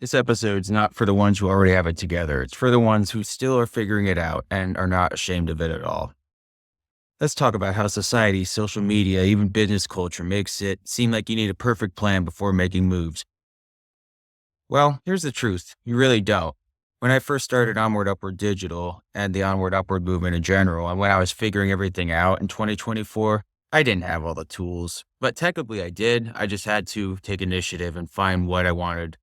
This episode's not for the ones who already have it together. It's for the ones who still are figuring it out and are not ashamed of it at all. Let's talk about how society, social media, even business culture makes it seem like you need a perfect plan before making moves. Well, here's the truth. You really don't. When I first started Onward Upward Digital and the Onward Upward movement in general, and when I was figuring everything out in 2024, I didn't have all the tools. But technically I did. I just had to take initiative and find what I wanted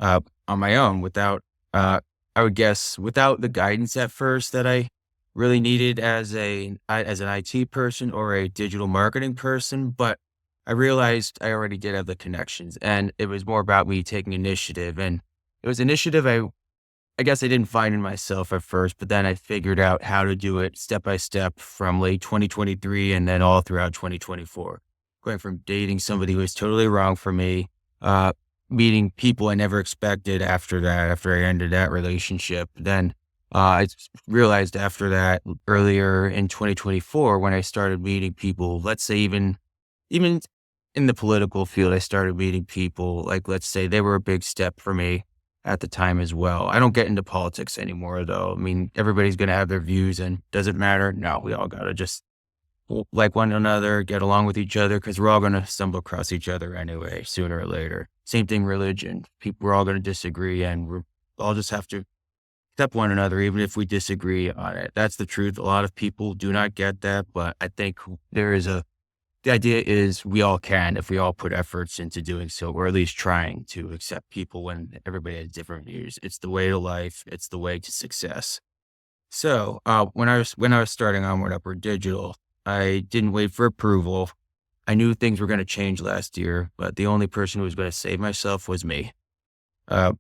on my own without, I would guess, without the guidance at first that I really needed as an IT person or a digital marketing person. But I realized I already did have the connections, and it was more about me taking initiative. And it was initiative I guess I didn't find in myself at first, but then I figured out how to do it step by step from late 2023 and then all throughout 2024. Going from dating somebody who was totally wrong for me, uh, meeting people I never expected after that, after I ended that relationship. Then realized after that earlier in 2024 when I started meeting people, let's say even in the political field, I started meeting people like, let's say they were a big step for me at the time as well. I don't get into politics anymore though. I mean, everybody's going to have their views and does it matter? No, we all got to just like one another, get along with each other because we're all going to stumble across each other anyway, sooner or later. Same thing, religion. We're all going to disagree and we're all just have to accept one another, even if we disagree on it. That's the truth. A lot of people do not get that, but I think the idea is we all can if we all put efforts into doing so, or at least trying to accept people when everybody has different views. It's the way to life. It's the way to success. So when I was starting Onward Upward Digital, I didn't wait for approval. I knew things were going to change last year, but the only person who was going to save myself was me. Uh,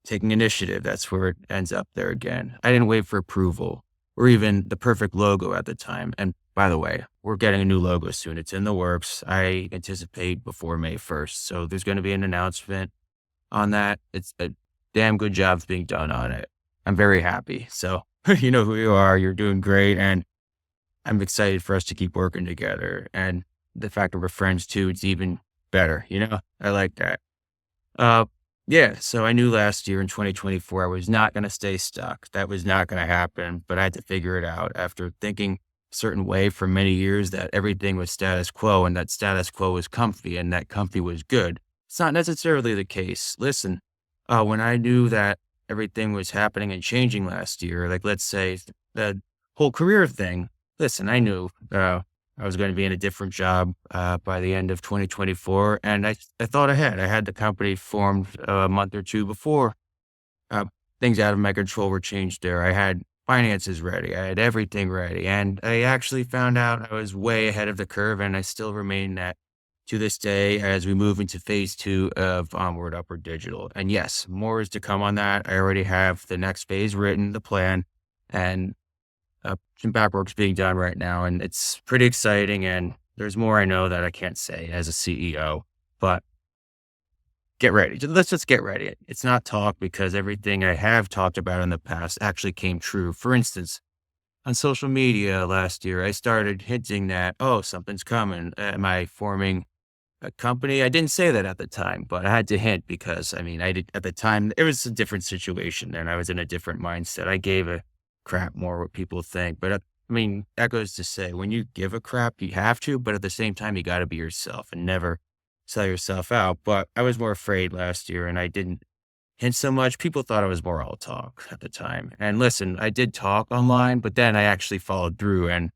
Taking initiative, that's where it ends up there again. I didn't wait for approval or even the perfect logo at the time. And by the way, we're getting a new logo soon. It's in the works. I anticipate before May 1st. So there's going to be an announcement on that. It's a damn good job being done on it. I'm very happy. So you know who you are. You're doing great. And I'm excited for us to keep working together. And the fact that we're friends too, it's even better. I like that. Uh, yeah, so I knew last year in 2024, I was not going to stay stuck. That was not going to happen, but I had to figure it out after thinking a certain way for many years that everything was status quo and that status quo was comfy and that comfy was good. It's not necessarily the case. Listen, when I knew that everything was happening and changing last year, like let's say the whole career thing, listen, I knew I was going to be in a different job by the end of 2024. And I thought ahead. I had the company formed a month or two before. Uh, Things out of my control were changed there. I had finances ready. I had everything ready. And I actually found out I was way ahead of the curve. And I still remain that to this day as we move into phase two of Onward Upward Digital. And yes, more is to come on that. I already have the next phase written, the plan. And some back work's being done right now, and it's pretty exciting. And there's more I know that I can't say as a CEO, but get ready. Let's just get ready. It's not talk because everything I have talked about in the past actually came true. For instance, on social media last year, I started hinting that, oh, something's coming. Am I forming a company? I didn't say that at the time, but I had to hint because I mean, I did at the time, it was a different situation and I was in a different mindset. I gave a crap more what people think. But I mean, that goes to say when you give a crap, you have to, but at the same time, you got to be yourself and never sell yourself out. But I was more afraid last year and I didn't hint so much. People thought I was more all talk at the time. And listen, I did talk online, but then I actually followed through. And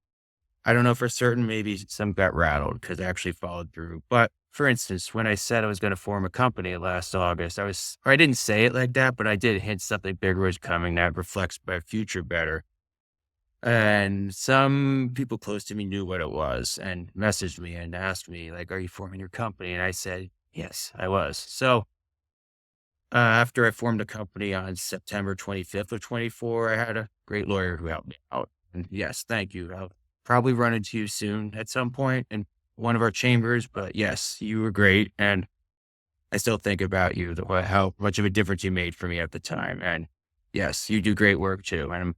I don't know for certain, maybe some got rattled because I actually followed through. But for instance, when I said I was going to form a company last August, or I didn't say it like that, but I did hint something bigger was coming that reflects my future better. And some people close to me knew what it was and messaged me and asked me, like, are you forming your company? And I said, yes, I was. So after I formed a company on September 25th of 24, I had a great lawyer who helped me out. And yes, thank you. I'll probably run into you soon at some point in one of our chambers, but yes, you were great. And I still think about you, how much of a difference you made for me at the time. And yes, you do great work too. And I'm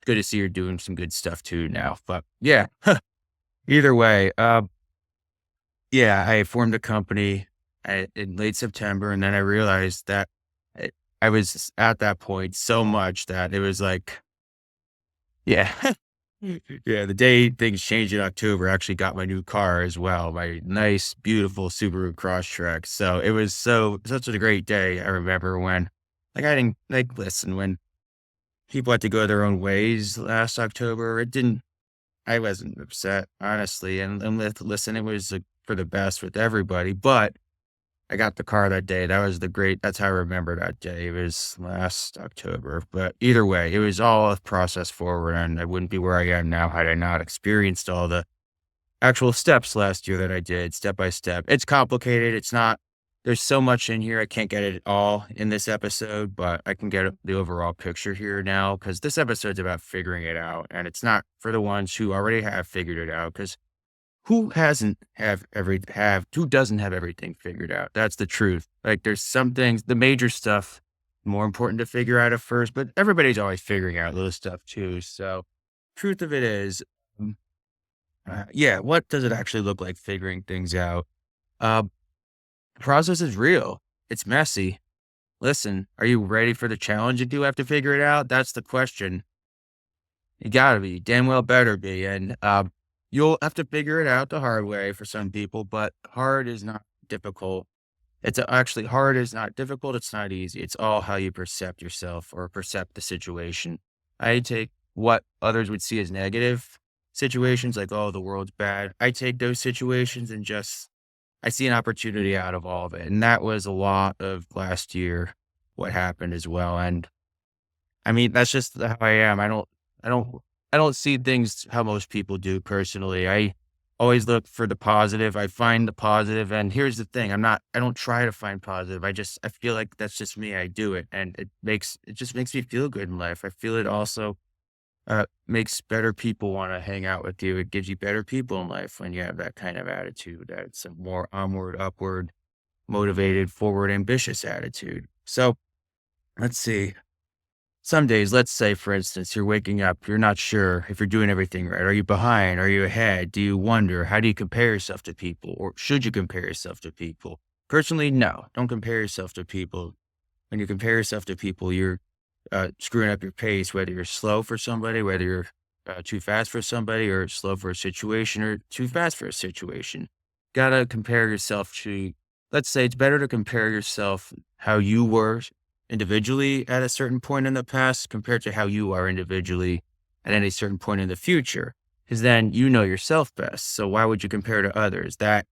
good to see you're doing some good stuff too now. But yeah, either way, yeah, I formed a company in late September, and then I realized that I I was at that point so much that it was like, yeah. Yeah, the day things changed in October, I actually got my new car as well, my nice, beautiful Subaru Crosstrek. So it was such a great day. I remember when, like, I didn't like listen when people had to go their own ways last October. It didn't. I wasn't upset, honestly, listen, it was for the best with everybody. But I got the car that day. That was the great that's how I remember that day. It was last October, but either way, it was all a process forward, and I wouldn't be where I am now had I not experienced all the actual steps last year that I did step by step. It's complicated. It's not there's so much in here. I can't get it all in this episode, but I can get the overall picture here now because this episode's about figuring it out, and it's not for the ones who already have figured it out because who doesn't have everything figured out? That's the truth. Like, there's some things, the major stuff, more important to figure out at first, but everybody's always figuring out little stuff too. So, truth of it is, mm, yeah, what does it actually look like figuring things out? Uh, the process is real. It's messy. Listen, are you ready for the challenge? You do have to figure it out. That's the question. You gotta be. Damn well better be. And you'll have to figure it out the hard way for some people, but hard is not difficult. Actually hard is not difficult. It's not easy. It's all how you percept yourself or percept the situation. I take what others would see as negative situations, like, oh, the world's bad. I take those situations and just, I see an opportunity out of all of it. And that was a lot of last year, what happened as well. And I mean, that's just how I am. I don't, I don't see things how most people do personally. I always look for the positive. I find the positive, and here's the thing: I don't try to find positive. I feel like that's just me. I do it, and it just makes me feel good in life. I feel it also makes better people want to hang out with you. It gives you better people in life when you have that kind of attitude. That's a more onward, upward, motivated, forward, ambitious attitude. So let's see. Some days, let's say, for instance, you're waking up, you're not sure if you're doing everything right. Are you behind? Are you ahead? Do you wonder? How do you compare yourself to people? Or should you compare yourself to people? Personally, no. Don't compare yourself to people. When you compare yourself to people, you're screwing up your pace, whether you're slow for somebody, whether you're too fast for somebody, or slow for a situation, or too fast for a situation. Gotta compare yourself to, let's say it's better to compare yourself how you were individually at a certain point in the past compared to how you are individually at any certain point in the future. Because then you know yourself best. So why would you compare to others? That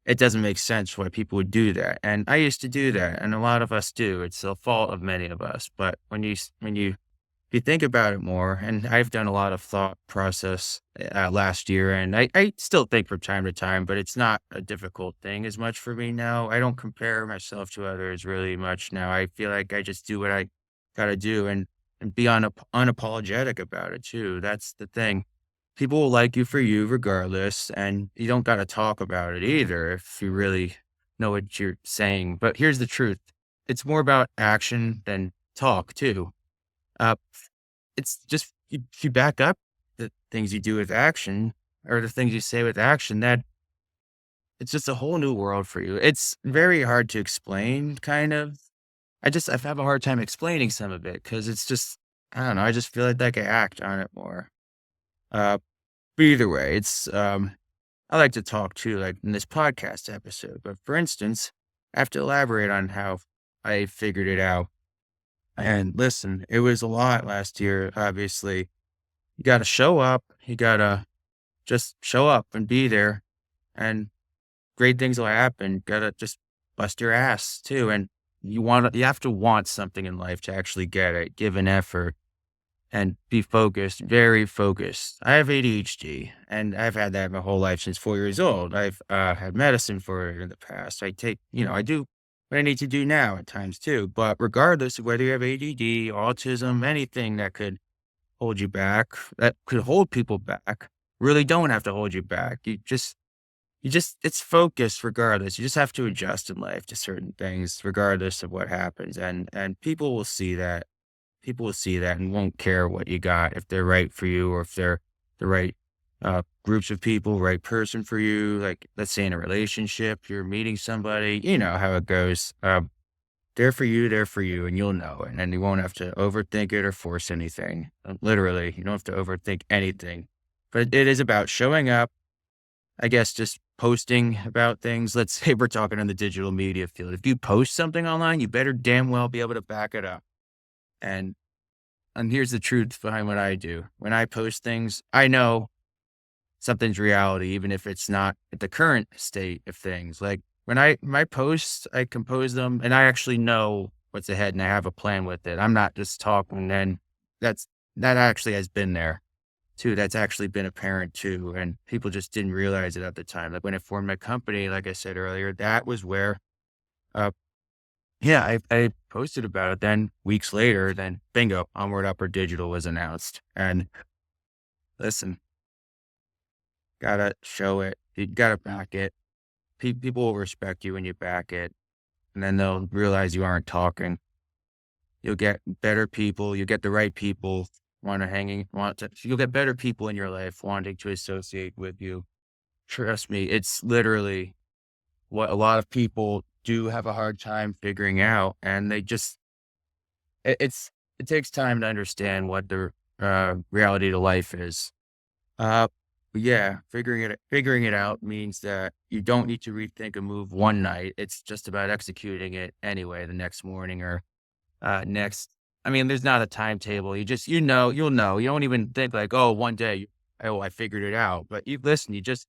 it doesn't make sense why people would do that. And I used to do that, and a lot of us do. It's the fault of many of us. But if you think about it more, and I've done a lot of thought process last year, and I still think from time to time, but it's not a difficult thing as much for me now. I don't compare myself to others really much now. I feel like I just do what I got to do and be unapologetic about it too. That's the thing. People will like you regardless, and you don't got to talk about it either if you really know what you're saying. But here's the truth: it's more about action than talk too. Uh, it's just if you back up the things you do with action or the things you say with action, that it's just a whole new world for you. It's very hard to explain, kind of. I have a hard time explaining some of it because it's just, I don't know. I just feel like I can act on it more. Uh, but either way, I like to talk too, like in this podcast episode. But for instance, I have to elaborate on how I figured it out. And listen, it was a lot last year, obviously. You gotta show up. You gotta just show up and be there, and great things will happen. Gotta just bust your ass too. And you have to want something in life to actually get it. Give an effort and be focused, very focused. I have ADHD, and I've had that my whole life since 4 years old. I've had medicine for it in the past. I do what I need to do now at times too. But regardless of whether you have ADD, autism, anything that could hold you back, that could hold people back, really don't have to hold you back. It's focused regardless. You just have to adjust in life to certain things, regardless of what happens. And people will see that. People will see that and won't care what you got, if they're right for you or if they're the right. groups of people, right person for you. Like, let's say in a relationship, you're meeting somebody, you know how it goes. They're for you, and you'll know it. And you won't have to overthink it or force anything. Literally, you don't have to overthink anything. But it is about showing up, I guess, just posting about things. Let's say we're talking in the digital media field. If you post something online, you better damn well be able to back it up. And and here's the truth behind what I do. When I post things, I know something's reality, even if it's not at the current state of things. Like when my posts, I compose them and I actually know what's ahead and I have a plan with it. I'm not just talking and that's that actually has been there too. That's actually been apparent too. And people just didn't realize it at the time. Like when I formed my company, like I said earlier, that was where uh yeah, I posted about it. Then weeks later, then bingo, Onward Upward Digital was announced. And listen, gotta show it. You gotta back it. People will respect you when you back it, and then they'll realize you aren't talking. You'll get better people. You get the right people you'll get better people in your life wanting to associate with you. Trust me, it's literally what a lot of people do have a hard time figuring out, and they just it takes time to understand what the reality to life is. Uh, yeah, figuring it out means that you don't need to rethink a move one night. It's just about executing it anyway the next morning or next. I mean, there's not a timetable. You'll know. You don't even think like, oh, one day, oh, I figured it out. But you listen, you just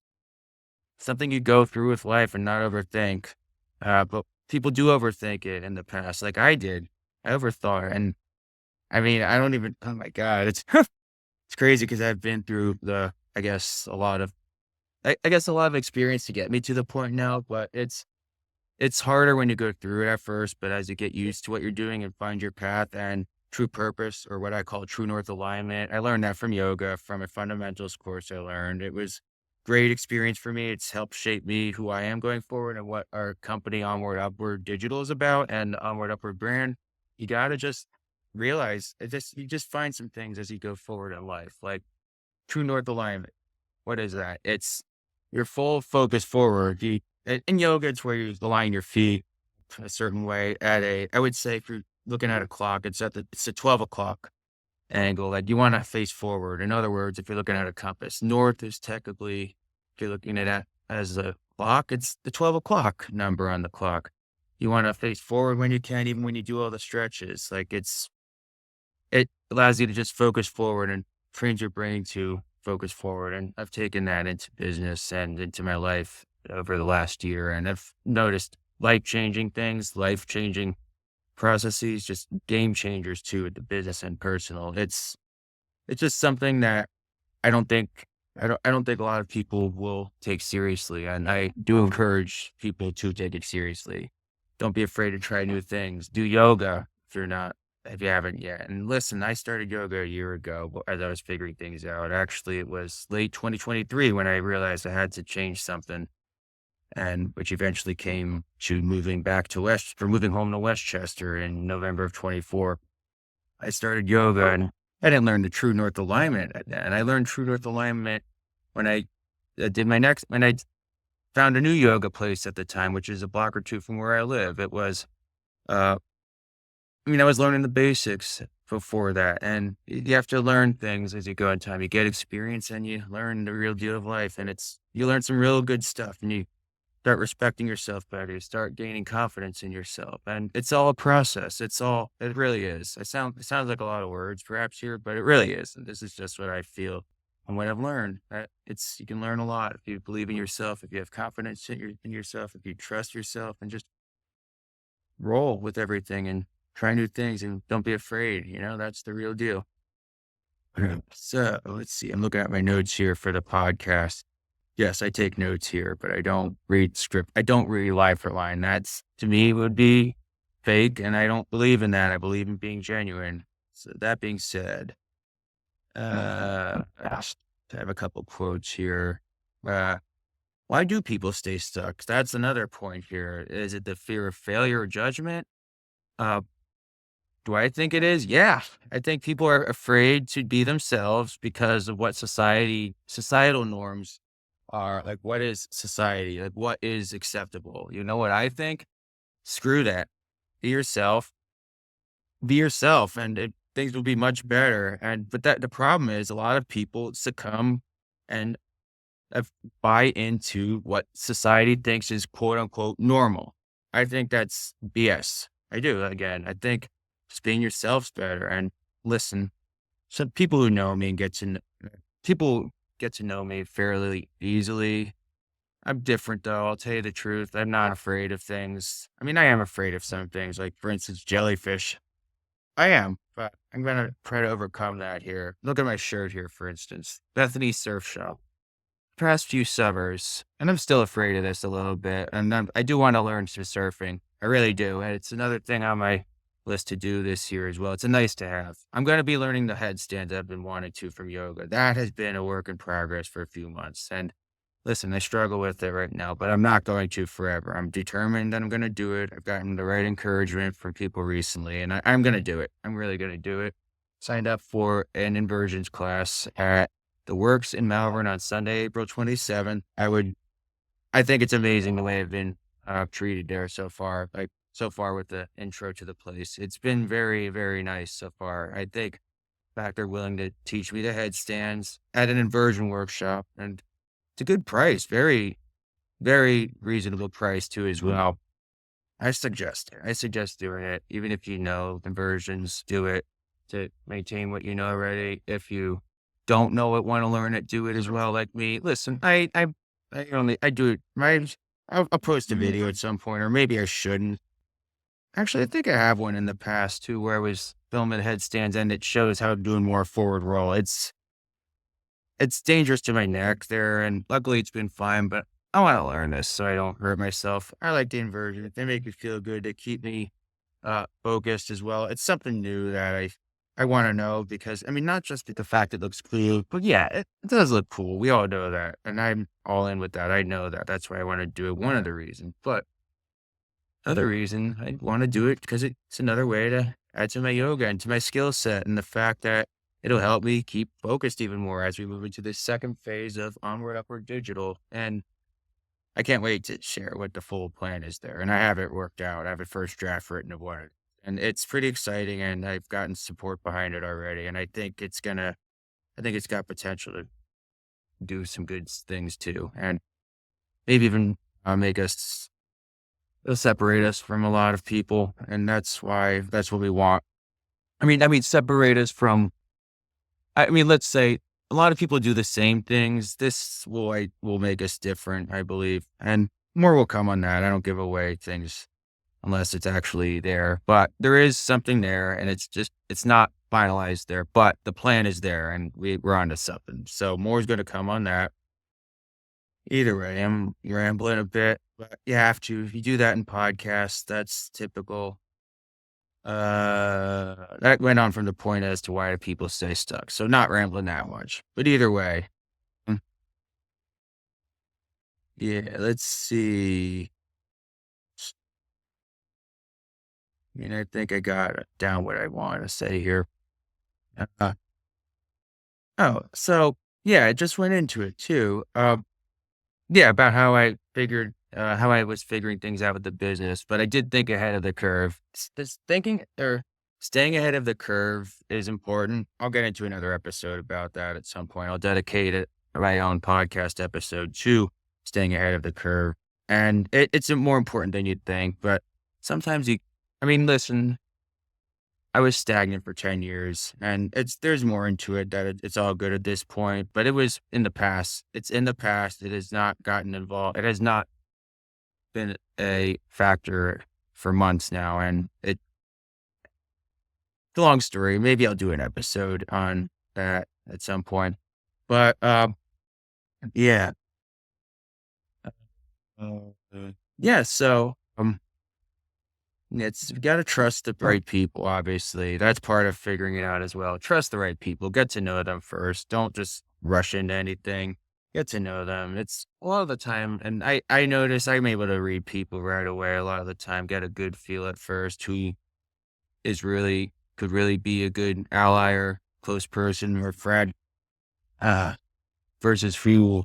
something you go through with life and not overthink. But people do overthink it in the past, like I did. I overthought, and I mean, I don't even. Oh my god, it's it's crazy because I've been through I guess, I guess a lot of experience to get me to the point now, but it's harder when you go through it at first, but as you get used to what you're doing and find your path and true purpose or what I call true north alignment. I learned that from yoga, from a fundamentals course I learned. It was great experience for me. It's helped shape me who I am going forward and what our company Onward Upward Digital is about and the Onward Upward brand. You gotta just realize you just find some things as you go forward in life, like true north alignment. What is that? It's your full focus forward. In yoga, it's where you align your feet a certain way I would say if you're looking at a clock, it's a 12 o'clock angle that you want to face forward. In other words, if you're looking at a compass, north is technically, if you're looking at it as a clock, it's the 12 o'clock number on the clock. You want to face forward when you can, even when you do all the stretches. It allows you to just focus forward and trains your brain to focus forward. And I've taken that into business and into my life over the last year. And I've noticed life-changing things, life-changing processes, just game changers too with the business and personal. It's just something that I don't think I don't think a lot of people will take seriously. And I do encourage people to take it seriously. Don't be afraid to try new things. Do yoga if you haven't yet. And listen, I started yoga a year ago as I was figuring things out. Actually, it was late 2023 when I realized I had to change something, and which eventually came to moving home to Westchester in November of 24. I started yoga and I didn't learn the true north alignment at that. And I learned true north alignment when when I found a new yoga place at the time, which is a block or two from where I live. Uh, I was learning the basics before that. And you have to learn things as you go in time. You get experience and you learn the real deal of life. And you learn some real good stuff and you start respecting yourself better. You start gaining confidence in yourself. And it's all a process. It really is. It sounds like a lot of words perhaps here, but it really is. And this is just what I feel and what I've learned. You can learn a lot if you believe in yourself, if you have confidence in yourself, if you trust yourself and just roll with everything and try new things and don't be afraid. That's the real deal. So let's see. I'm looking at my notes here for the podcast. Yes, I take notes here, but I don't read script. I don't read line for line. That's to me would be fake, and I don't believe in that. I believe in being genuine. So that being said, I have a couple quotes here. Uh, why do people stay stuck? That's another point here. Is it the fear of failure or judgment? Uh, Do I think it is? Yeah. I think people are afraid to be themselves because of what societal norms are. Like, what is society? Like, what is acceptable? You know what I think? Screw that. Be yourself. Be yourself, and things will be much better. And but that the problem is a lot of people succumb and of buy into what society thinks is quote unquote normal. I think that's BS. I do. Again, I think just being yourself's better. And listen, some people who know me and people get to know me fairly easily. I'm different though. I'll tell you the truth. I'm not afraid of things. I mean, I am afraid of some things, like for instance, jellyfish. I am, but I'm gonna try to overcome that here. Look at my shirt here, for instance. Bethany Surf Shop past few summers, and I'm still afraid of this a little bit. And I do want to learn some surfing. I really do. And it's another thing on my list to do this year as well. It's a nice to have. I'm going to be learning the headstand I've been wanting to from yoga. That has been a work in progress for a few months. And listen, I struggle with it right now, but I'm not going to forever. I'm determined that I'm going to do it. I've gotten the right encouragement from people recently, and I'm going to do it. I'm really going to do it. Signed up for an inversions class at the Works in Malvern on Sunday, April 27th. I think it's amazing the way I've been treated there so far. Like so far with the intro to the place, it's been very, very nice so far. I think the fact they're willing to teach me the headstands at an inversion workshop, and it's a good price, very, very reasonable price too as well. I suggest it. I suggest doing it, even if you know inversions, do it to maintain what you know already. If you don't know it, want to learn it, do it as well. Like me. Listen, I do it. I'll post a video at some point, or maybe I shouldn't. Actually, I think I have one in the past too, where I was filming headstands, and it shows how I'm doing more forward roll. It's dangerous to my neck there, and luckily it's been fine. But I want to learn this so I don't hurt myself. I like the inversion. They make me feel good. They keep me focused as well. It's something new that I want to know because, I mean, not just the fact it looks cool, but yeah, it does look cool. We all know that. And I'm all in with that. I know that. That's why I want to do it. One of the reasons. But other reason I want to do it because it's another way to add to my yoga and to my skill set. And the fact that it'll help me keep focused even more as we move into this second phase of Onward Upward Digital. And I can't wait to share what the full plan is there. And I have it worked out. I have a first draft written of what and it's pretty exciting, and I've gotten support behind it already. And I think it's got potential to do some good things too, and maybe even make us, it'll separate us from a lot of people, and that's what we want. Separate us from. Let's say a lot of people do the same things. This will make us different, I believe, and more will come on that. I don't give away things unless it's actually there. But there is something there, and it's not finalized there, but the plan is there, and we're onto something. So more is going to come on that. Either way, I'm rambling a bit, but you have to. If you do that in podcasts, that's typical. That went on from the point as to why do people stay stuck. So not rambling that much, but either way. mm, Yeah, let's see. I think I got down what I want to say here. Uh, oh, so yeah, I just went into it too. Yeah, about how I was figuring things out with the business, but I did think ahead of the curve. This thinking or staying ahead of the curve is important. I'll get into another episode about that at some point. I'll dedicate my own podcast episode to staying ahead of the curve, and it's more important than you'd think. But sometimes listen. I was stagnant for 10 years, and there's more into it that it's all good at this point, but it was in the past. It's in the past. It has not gotten involved. It has not been a factor for months now, and it's a long story. Maybe I'll do an episode on that at some point. But yeah. Yeah, so you gotta trust the right people, obviously. That's part of figuring it out as well. Trust the right people. Get to know them first. Don't just rush into anything. Get to know them. It's a lot of the time, and I notice I'm able to read people right away a lot of the time, get a good feel at first who is really could really be a good ally or close person or friend, uh, versus who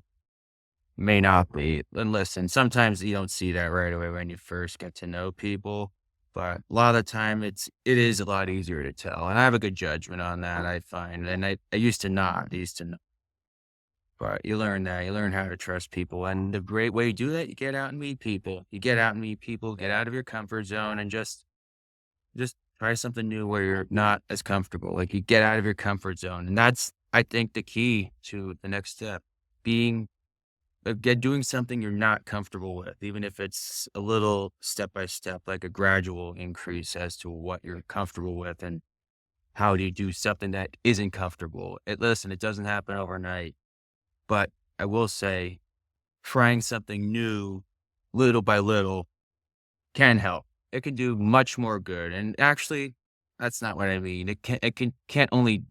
may not be. And listen, sometimes you don't see that right away when you first get to know people, but a lot of the time it is a lot easier to tell. And I have a good judgment on that, I find. And I used to not. I used to not. But you learn that. You learn how to trust people. And the great way to do that, you get out and meet people. You get out and meet people, get out of your comfort zone and just try something new where you're not as comfortable. Like you get out of your comfort zone. And that's I think the key to the next step. Being get doing something you're not comfortable with, even if it's a little step by step, like a gradual increase as to what you're comfortable with and how do you do something that isn't comfortable. Listen, it doesn't happen overnight, but I will say trying something new little by little can help. It can do much more good. And actually, that's not what I mean. Can't only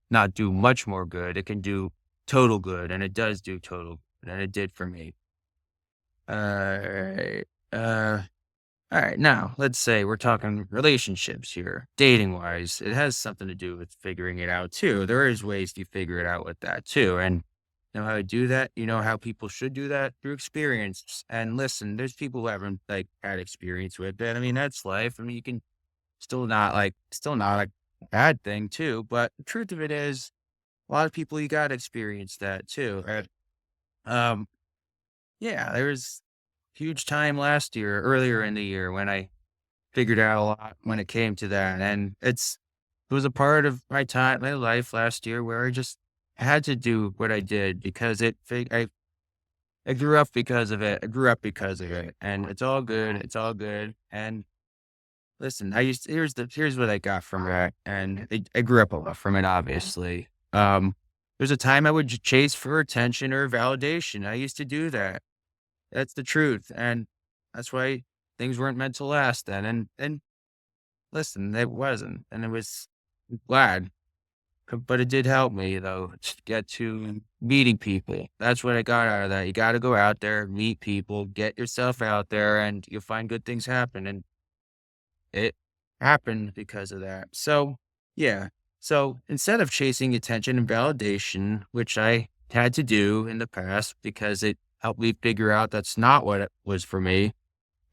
not do much more good. It can do total good. And it does do total good. And it did for me. Alright. Alright. Now, let's say we're talking relationships here, dating wise. It has something to do with figuring it out too. There is ways to figure it out with that too. And you know how to do that? You know how people should do that? Through experience. And listen, there's people who haven't like had experience with it. I mean, that's life. I mean, you can still not like a bad thing too. But the truth of it is, a lot of people you got to experience that too. And um, yeah, there was huge time last year, earlier in the year, when I figured out a lot when it came to that. And it was a part of my life last year where I just had to do what I did because I grew up because of it. I grew up because of it. And it's all good. It's all good. And listen, here's what I got from it. And I grew up a lot from it, obviously. There's a time I would chase for attention or validation. I used to do that. That's the truth, and that's why things weren't meant to last then, and listen, it wasn't, and it was glad, but it did help me, though, to get to meeting people. That's what I got out of that. You gotta go out there, meet people, get yourself out there, and you'll find good things happen, and it happened because of that. So, yeah. So, instead of chasing attention and validation, which I had to do in the past because it helped me figure out that's not what it was for me,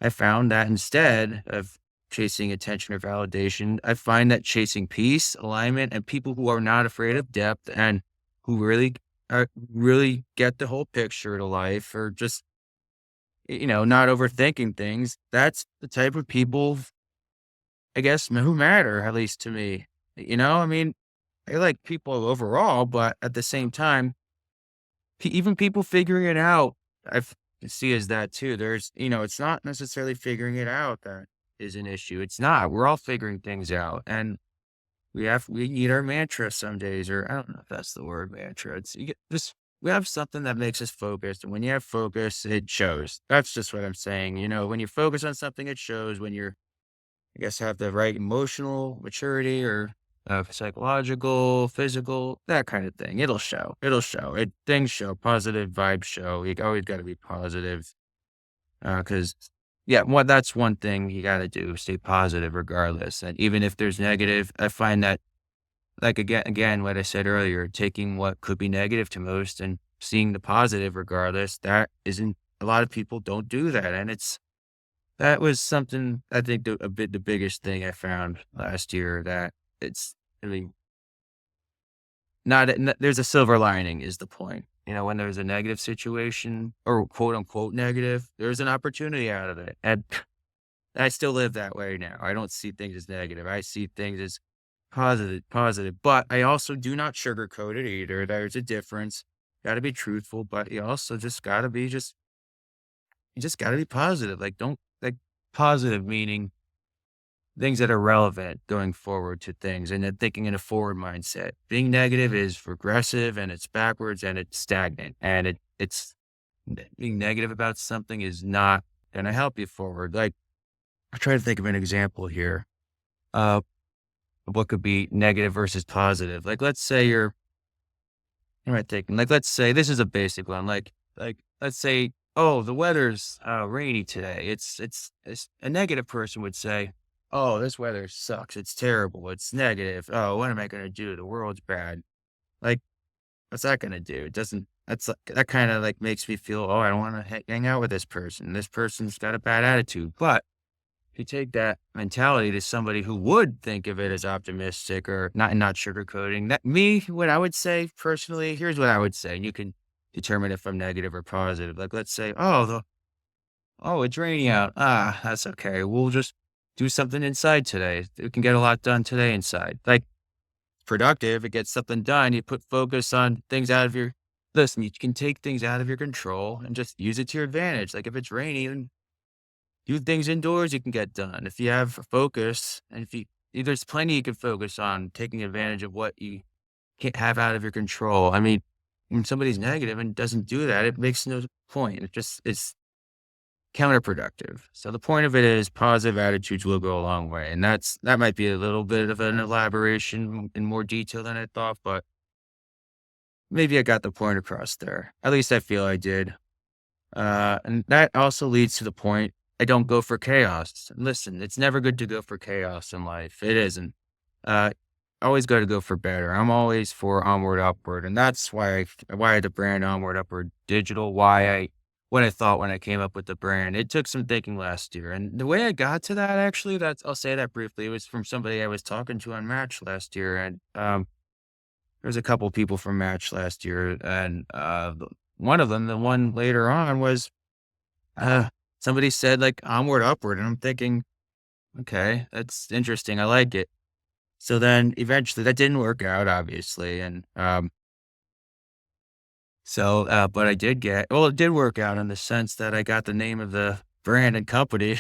I found that instead of chasing attention or validation, I find that chasing peace, alignment, and people who are not afraid of depth and who really get the whole picture to life or just, not overthinking things. That's the type of people, I guess, who matter, at least to me. I mean, I like people overall, but at the same time, even people figuring it out, see as that too. It's not necessarily figuring it out that is an issue. It's not. We're all figuring things out, and we need our mantra some days, or I don't know if that's the word mantra. It's you get this. We have something that makes us focused, and when you have focus, it shows. That's just what I'm saying. When you focus on something, it shows. When you're I guess have the right emotional maturity or psychological, physical, that kind of thing. It'll show. It'll show. Things show. Positive vibes show. You always got to be positive. Because, yeah, that's one thing you got to do. Stay positive regardless. And even if there's negative, I find that, like, again, what I said earlier, taking what could be negative to most and seeing the positive regardless, a lot of people don't do that. And that was something I think the biggest thing I found last year that it's, I mean, there's a silver lining is the point. When there's a negative situation or quote unquote negative, there's an opportunity out of it. And I still live that way now. I don't see things as negative. I see things as positive, but I also do not sugarcoat it either. There's a difference. Got to be truthful, but you also you just got to be positive. Like, don't like positive meaning things that are relevant going forward to things and then thinking in a forward mindset. Being negative is regressive and it's backwards and it's stagnant and it's being negative about something is not going to help you forward. Like I try to think of an example here. Of what could be negative versus positive. Like, let's say am I thinking? Like, let's say this is a basic one. Like, let's say, oh, the weather's rainy today. It's a negative person would say, oh, this weather sucks. It's terrible. It's negative. Oh, what am I going to do? The world's bad. Like, what's that going to do? It doesn't, that's like, that kind of like makes me feel, oh, I don't want to hang out with this person. This person's got a bad attitude. But if you take that mentality to somebody who would think of it as optimistic or not sugarcoating, that me, what I would say personally, here's what I would say. And you can determine if I'm negative or positive. Like, let's say, oh, it's raining out. Ah, that's okay. We'll just do something inside today. We can get a lot done today inside. Like, productive, it gets something done. You put focus on things out of your, listen, you can take things out of your control and just use it to your advantage. Like if it's raining, do things indoors you can get done. If you have focus and there's plenty you can focus on taking advantage of what you can't have out of your control. I mean, when somebody's negative and doesn't do that, it makes no point. It's counterproductive. So the point of it is positive attitudes will go a long way. And that might be a little bit of an elaboration in more detail than I thought, but maybe I got the point across there. At least I feel I did. And that also leads to the point I don't go for chaos. Listen, it's never good to go for chaos in life. It isn't. Uh, always got to go for better. I'm always for onward upward, and that's why the brand Onward Upward Digital. What I thought when I came up with the brand. It took some thinking last year, and the way I got to that actually, that's I'll say that briefly. It was from somebody I was talking to on Match last year, and there's a couple people from Match last year, and one of them, the one later on, was uh, somebody said like onward upward, and I'm thinking, okay, that's interesting. I like it. So then eventually that didn't work out, obviously, and but I did it did work out in the sense that I got the name of the brand and company.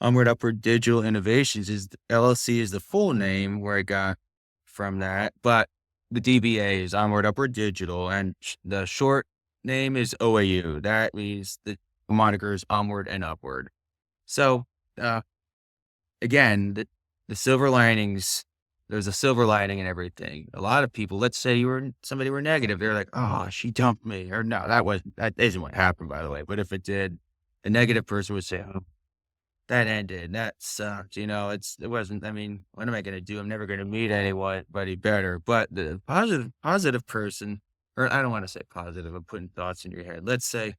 Onward Upward Digital Innovations is LLC is the full name where I got from that, but the DBA is Onward Upward Digital, and the short name is OAU. That means the moniker is Onward and Upward. So, uh, again, the silver linings, there's a silver lining in everything. A lot of people, let's say somebody were negative. They're like, oh, she dumped me. Or no, that isn't what happened, by the way. But if it did, the negative person would say, oh, that ended. That sucked. It wasn't, I mean, what am I going to do? I'm never going to meet anybody better. But the positive person, or I don't want to say positive, I'm putting thoughts in your head. Let's say,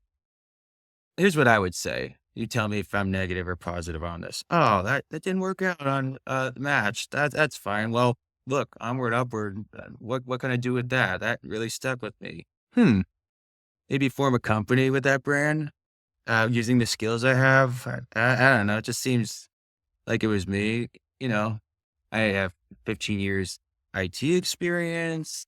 here's what I would say. You tell me if I'm negative or positive on this. Oh, that didn't work out on the match. That's fine. Well, look, onward, upward. What can I do with that? That really stuck with me. Maybe form a company with that brand using the skills I have. I don't know. It just seems like it was me. You know, I have 15 years IT experience.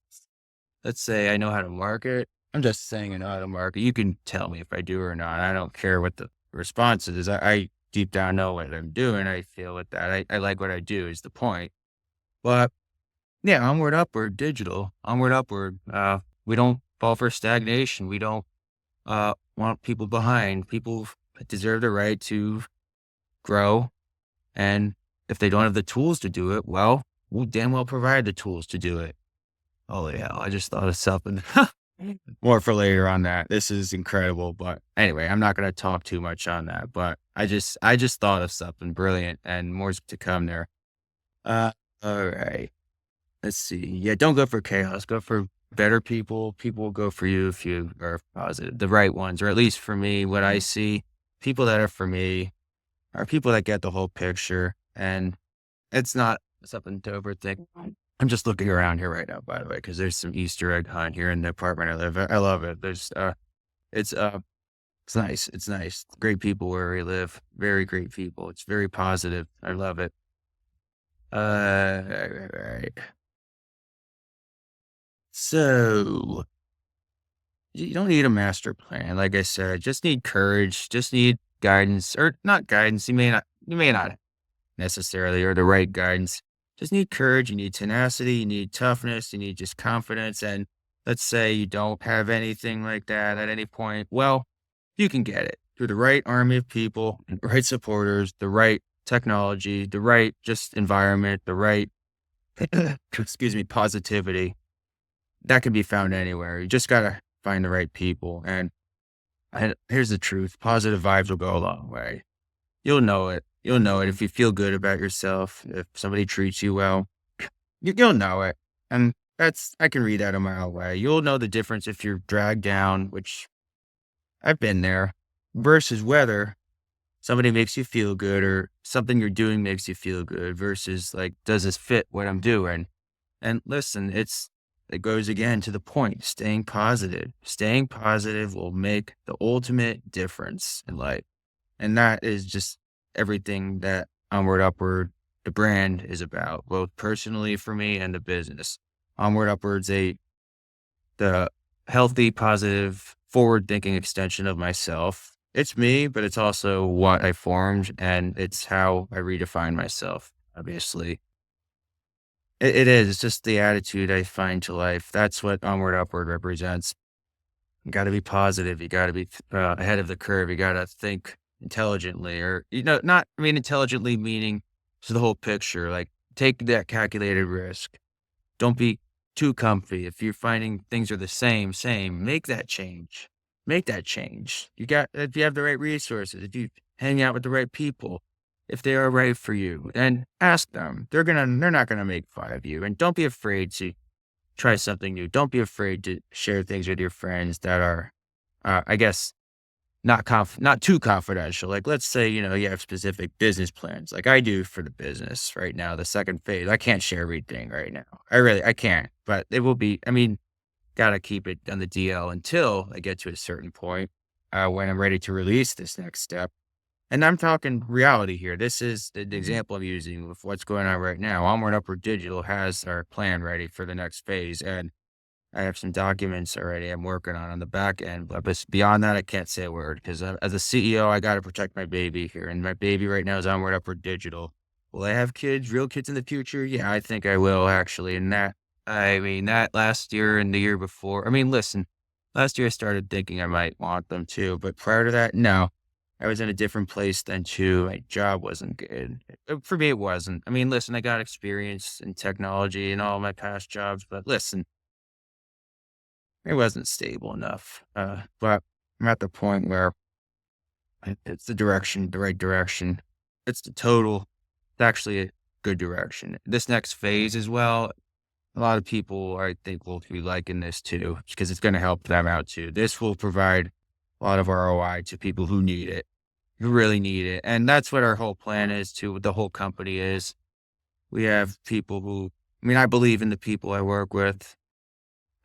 Let's say I know how to market. I'm just saying I know how to market. You can tell me if I do or not. I don't care what the response is. I deep down know what I'm doing. I feel with that. I like what I do is the point. But yeah, onward, upward, digital, onward, upward. We don't fall for stagnation. We don't want people behind. People deserve the right to grow. And if they don't have the tools to do it, well, we'll damn well provide the tools to do it. Holy hell, I just thought of something. More for later on that. This is incredible. But anyway, I'm not going to talk too much on that. But I just thought of something brilliant and more's to come there. All right. Let's see. Yeah, don't go for chaos. Go for better people. People will go for you if you are positive, the right ones, or at least for me, what I see, people that are for me are people that get the whole picture. And it's not something to overthink. I'm just looking around here right now, by the way, because there's some Easter egg hunt here in the apartment I live in. I love it. It's nice. It's nice. Great people where we live. Very great people. It's very positive. I love it. Right. So you don't need a master plan. Like I said, just need courage, just need guidance or not guidance. You may not necessarily or the right guidance. Just need courage. You need tenacity. You need toughness. You need just confidence. And let's say you don't have anything like that at any point. Well, you can get it through the right army of people, the right supporters, the right technology, the right just environment, the right, excuse me, positivity. That can be found anywhere. You just got to find the right people. And here's the truth. Positive vibes will go a long way. You'll know it. You'll know it if you feel good about yourself, if somebody treats you well, you'll know it. And I can read that a mile away. You'll know the difference if you're dragged down, which I've been there, versus whether somebody makes you feel good or something you're doing makes you feel good versus like, does this fit what I'm doing? And listen, it goes again to the point, staying positive. Staying positive will make the ultimate difference in life. And that is just everything that Onward Upward, the brand, is about, both personally for me and the business. Onward Upward's the healthy, positive, forward thinking extension of myself. It's me, but it's also what I formed and it's how I redefine myself, obviously. It is. It's just the attitude I find to life. That's what Onward Upward represents. You got to be positive. You got to be ahead of the curve. You got to think intelligently, or not. I mean, intelligently meaning to the whole picture. Like, take that calculated risk. Don't be too comfy. If you're finding things are the same, make that change. Make that change. If you have the right resources, if you hang out with the right people, if they are right for you, then ask them. They're not gonna make fun of you. And don't be afraid to try something new. Don't be afraid to share things with your friends that are, I guess, not too confidential. Like, let's say, you have specific business plans like I do for the business right now, the second phase. I can't share everything right now. I can't, but it will be, I mean, gotta keep it on the DL until I get to a certain point, when I'm ready to release this next step. And I'm talking reality here. This is the example I'm using with what's going on right now. Onward Upward Digital has our plan ready for the next phase. And I have some documents already I'm working on the back end, but beyond that, I can't say a word because as a CEO, I got to protect my baby here. And my baby right now is Onward Upward Digital. Will I have kids, real kids in the future? Yeah, I think I will actually. I mean, that last year and the year before, I mean, listen, last year I started thinking I might want them too, but prior to that, no. I was in a different place then too. My job wasn't good. For me, it wasn't. I mean, listen, I got experience in technology and all my past jobs, but listen, it wasn't stable enough. But I'm at the point where it's the right direction. It's it's actually a good direction. This next phase as well, a lot of people I think will be liking this too, because it's going to help them out too. This will provide a lot of ROI to people who need it, who really need it. And that's what our whole plan is too, what the whole company is. We have people I believe in the people I work with.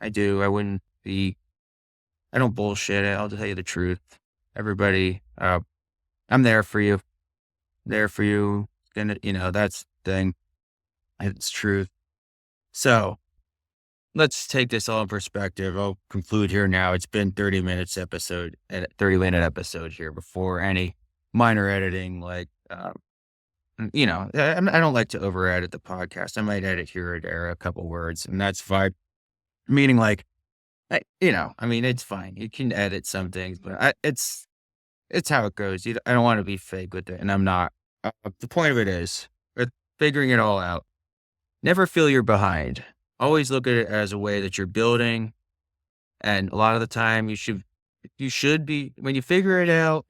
I do. I don't bullshit it. I'll tell you the truth. Everybody, I'm there for you. There for you. And, that's the thing. It's truth. So let's take this all in perspective. I'll conclude here now. It's been 30-minute episode here before any minor editing. Like, I don't like to over edit the podcast. I might edit here or there a couple words, and that's fine. Meaning, like, it's fine. You can edit some things, but it's how it goes. I don't want to be fake with it, and I'm not. The point of it is, with figuring it all out, never feel you're behind. Always look at it as a way that you're building, and a lot of the time you should be when you figure it out.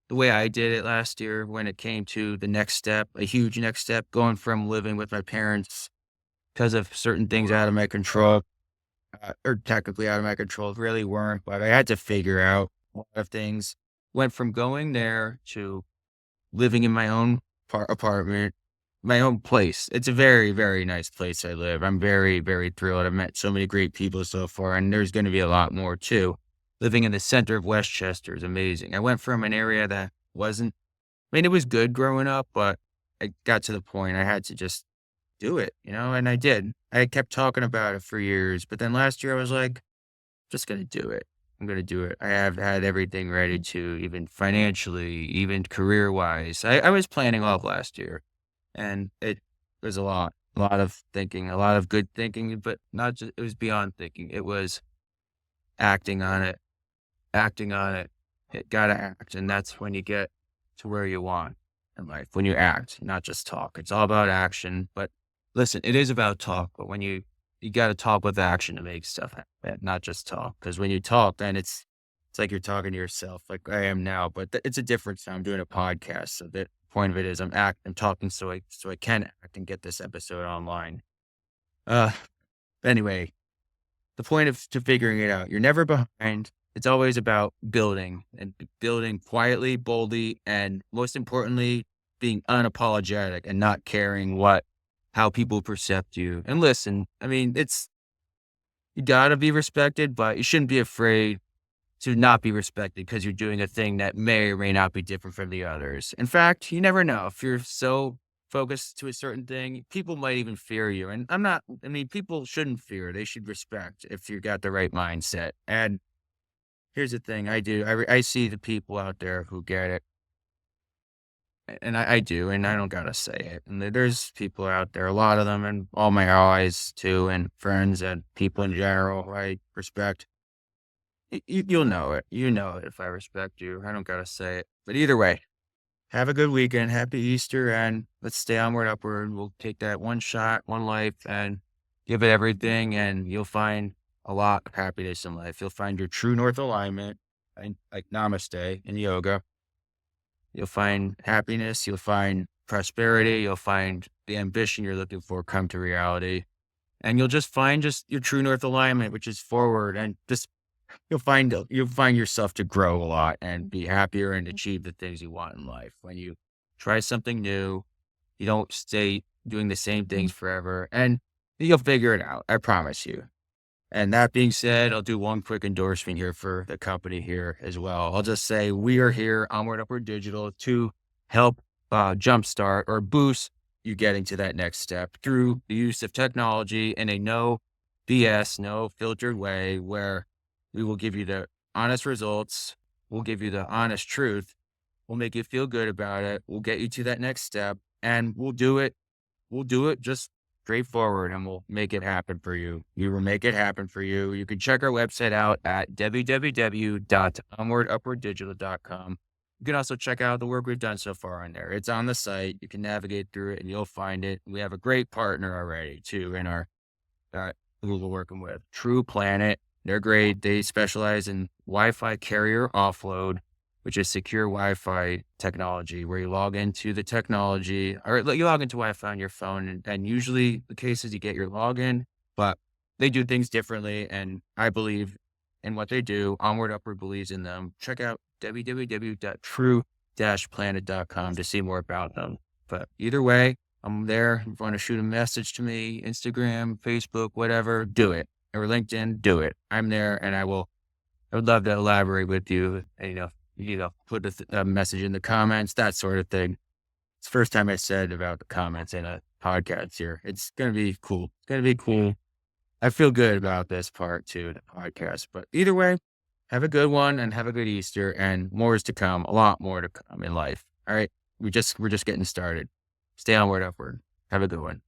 The way I did it last year, when it came to the next step, a huge next step, going from living with my parents because of certain things out of my control, or technically out of my control, really weren't, but I had to figure out a lot of things. Went from going there to living in my own apartment, my own place. It's a very, very nice place I live. I'm very, very thrilled. I've met so many great people so far, and there's going to be a lot more too. Living in the center of Westchester is amazing. I went from an area that wasn't, it was good growing up, but I got to the point I had to just do it, and I did. I kept talking about it for years, but then last year I was like, just going to do it. I'm going to do it. I have had everything ready to, even financially, even career wise. I was planning all of last year, and it was a lot of thinking, a lot of good thinking, but not just, it was beyond thinking. It was acting on it, acting on it. It got to act. And that's when you get to where you want in life, when you act, not just talk. It's all about action, but listen, it is about talk, but when you got to talk with action to make stuff happen, not just talk. Because when you talk, then it's like you're talking to yourself, like I am now. But it's a difference. I'm doing a podcast, so that point of it is I'm talking so I can act and get this episode online. Uh, anyway, the point of to figuring it out, you're never behind. It's always about building and building quietly, boldly, and most importantly, being unapologetic and not caring how people perceive you. And listen, I mean, you gotta be respected, but you shouldn't be afraid to not be respected because you're doing a thing that may or may not be different from the others. In fact, you never know. If you're so focused to a certain thing, people might even fear you. And I mean, people shouldn't fear. They should respect if you got the right mindset. And here's the thing I see the people out there who get it. And I do, and I don't gotta say it. And there's people out there, a lot of them, and all my allies too, and friends and people in general, I respect. You'll know it. You know it if I respect you. I don't gotta say it. But either way, have a good weekend. Happy Easter, and let's stay onward upward. We'll take that one shot, one life, and give it everything, and you'll find a lot of happiness in life. You'll find your true north alignment, and like namaste in yoga. You'll find happiness. You'll find prosperity. You'll find the ambition you're looking for come to reality, and you'll just find just your true north alignment, which is forward, and just you'll find yourself to grow a lot and be happier and achieve the things you want in life. When you try something new, you don't stay doing the same things forever, and you'll figure it out. I promise you. And that being said, I'll do one quick endorsement here for the company here as well. I'll just say we are here, Onward Upward Digital, to help jumpstart or boost you getting to that next step through the use of technology in a no BS, no filtered way where we will give you the honest results. We'll give you the honest truth. We'll make you feel good about it. We'll get you to that next step, and we'll do it. We'll do it just straightforward, and we'll make it happen for you. We will make it happen for you. You can check our website out at www.onwardupwarddigital.com. You can also check out the work we've done so far on there. It's on the site. You can navigate through it and you'll find it. We have a great partner already too in our who we're working with, True Planet. They're great. They specialize in Wi-Fi carrier offload, which is secure Wi-Fi technology where you log into the technology or you log into Wi-Fi on your phone. And usually the case is you get your login, but they do things differently. And I believe in what they do. Onward Upward believes in them. Check out www.true-planet.com to see more about them. But either way, I'm there. If you want to shoot a message to me, Instagram, Facebook, whatever, do it. Or LinkedIn, do it. I'm there and I would love to elaborate with you. And, put a message in the comments, that sort of thing. It's the first time I said about the comments in a podcast here. It's going to be cool. It's going to be cool. I feel good about this part too, the podcast. But either way, have a good one and have a good Easter and more is to come, a lot more to come in life. All right. We're just getting started. Stay onward, upward. Have a good one.